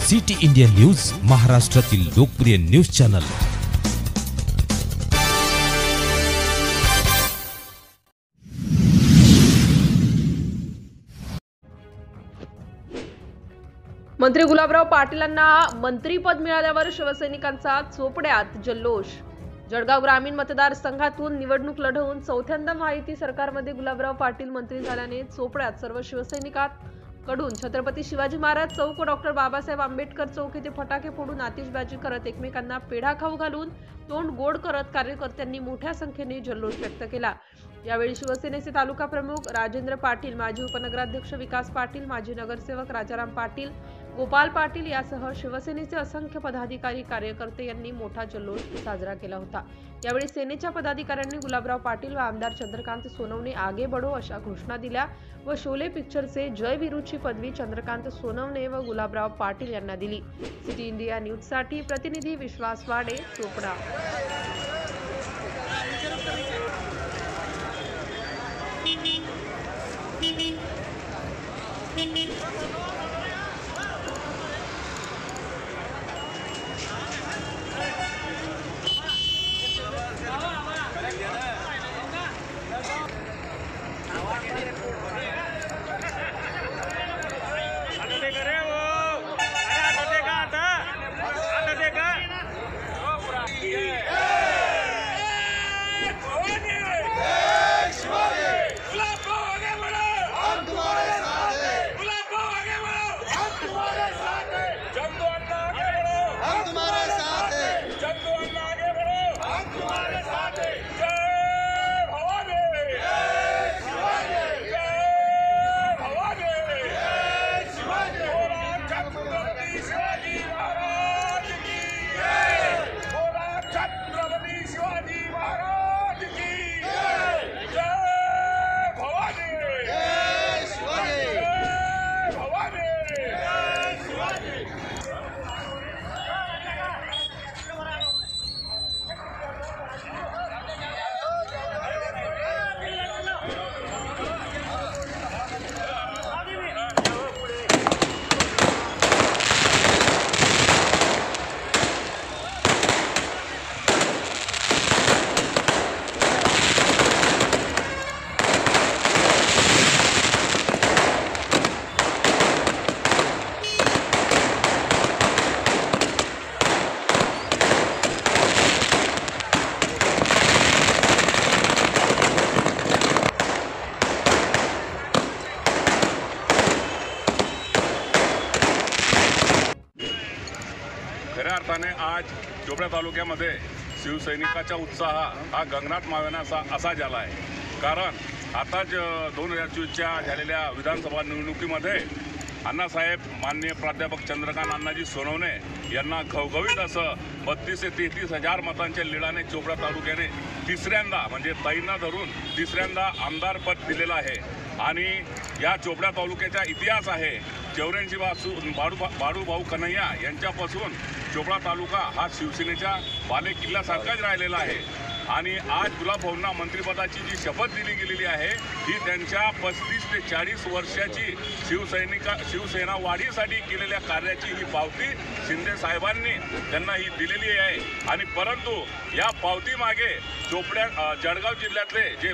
City India news, महाराष्ट्रातील लोकप्रिय news channel. मंत्री गुलाबराव पाटीलांना मंत्रीपद मिळाल्यावर शिवसैनिकांचा चोपड्यात जल्लोष। जळगाव ग्रामीण मतदारसंघातून निवडणूक लढवून चौथ्यांदा महायुती सरकारमध्ये गुलाबराव पाटील मंत्री झाल्याने चोपड्यात सर्व शिवसैनिकांकडून छत्रपती शिवाजी महाराज चौक व डॉक्टर बाबासाहेब आंबेडकर चौक येथे फटाके फोडून आतिषबाजी करत एकमेकांना पेढा खाऊ घालून तोंड गोड करत कार्यकर्त्यांनी मोठ्या संख्येने जल्लोष व्यक्त केला। यावेळी शिवसेनेचे तालुका प्रमुख राजेंद्र पाटील, माजी उपनगराध्यक्ष विकास पाटील, माजी नगरसेवक राजाराम पाटील, गोपाल पाटील यासह शिवसेनेचे असंख्य पदाधिकारी कार्यकर्ते यांनी मोठा जल्लोष साजरा केला होता। यावेळी सेनेच्या पदाधिकाऱ्यांनी गुलाबराव पाटील व आमदार चंद्रकांत सोनवणे आगे बढो अशा घोषणा दिल्या व शोले पिक्चरचे जय वीरूची पदवी चंद्रकांत सोनवणे व गुलाबराव पाटील यांना दिली। सिटी इंडिया न्यूज साठी प्रतिनिधी विश्वास वाडे, चोपडा। खऱ्या अर्थाने आज चोपडा तालुक्यामध्ये शिवसैनिकाचा उत्साह हा गगनात मावेनासा असा झाला आहे। कारण आताच 2024च्या झालेल्या विधानसभा निवडणुकीमध्ये अण्णासाहेब माननीय प्राध्यापक चंद्रकांत अण्णाजी सोनवणे यांना घवघवीत असं 32 ते 33 हजार मतांच्या लीडाने चोपडा तालुक्याने तिसऱ्यांदा म्हणजे ताईंना धरून तिसऱ्यांदा आमदारपद दिलेलं आहे। आणि या चोपडा तालुक्याचा इतिहास आहे 84 पासून बाळूभाऊ कन्हैया यांच्यापासून चोपडा तालुका हा शिवसेनेच्या बालेकिल्ल्यासारखाच राहिलेला आहे। आणि आज गुलाबभाऊंना मंत्रिपदाची जी शपथ दिली गेलेली आहे ही त्यांच्या 35 ते 40 वर्षाची शिवसेना वाढीसाठी केलेल्या कार्याची ही पावती शिंदे साहेबांनी त्यांना ही दिलेली आहे। आणि परंतु या पावती मागे जळगाव जिल्ह्यातले जे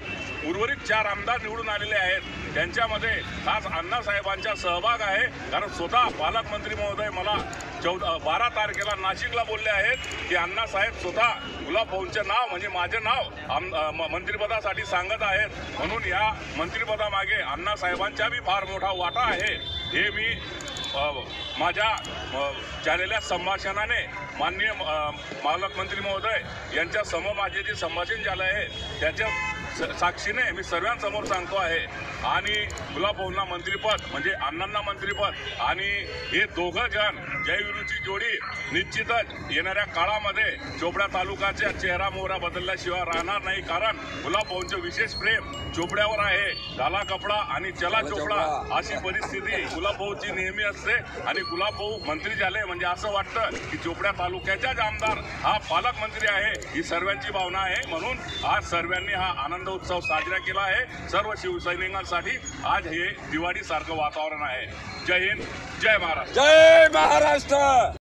उर्वरित 4 आमदार निवडून आलेले आहेत त्यांच्यामध्ये खास अण्णासाहेबांचा सहभाग आहे। कारण स्वतः पालकमंत्री महोदय मला 12 तारखेला नाशिकला बोलले आहेत की अण्णासाहेब स्वतः गुलाबभाऊंचं नाव म्हणजे माझं नाव मंत्रिपदासाठी सांगत आहेत। म्हणून या मंत्रिपदामागे अण्णासाहेबांचा बी फार मोठा वाटा आहे हे मी माझ्या झालेल्या संभाषणाने माननीय पालकमंत्री महोदय यांच्या समोर माझे जे संभाषण झालं आहे त्याच्या साक्षीने मी सर्वांसमोर सांगतो आहे। आणि गुलाबभाऊंना मंत्रिपद म्हणजे अण्णांना मंत्रिपद आणि हे दोघं जण जयवीरूची जोडी निश्चितच येणाऱ्या काळामध्ये चोपडा तालुक्याचा चेहरा मोहरा बदलल्याशिवाय राहणार नाही। कारण गुलाबभाऊंचं विशेष प्रेम चोपड्यावर आहे। घाला कपडा आणि चला चोपडा अशी परिस्थिती गुलाबभाऊची नेहमी असते। आणि गुलाबभाऊ मंत्री झाले म्हणजे असं वाटतं की चोपड्या तालुक्याचाच आमदार हा पालकमंत्री आहे ही सर्वांची भावना आहे। म्हणून आज सर्वांनी हा आनंद आनंद उत्सव साजरा केला आहे। सर्व शिवसैनिकांसाठी आज हे दिवाळी सारखं वातावरण आहे। जय हिंद, जय महाराष्ट्र। जय महाराष्ट्र।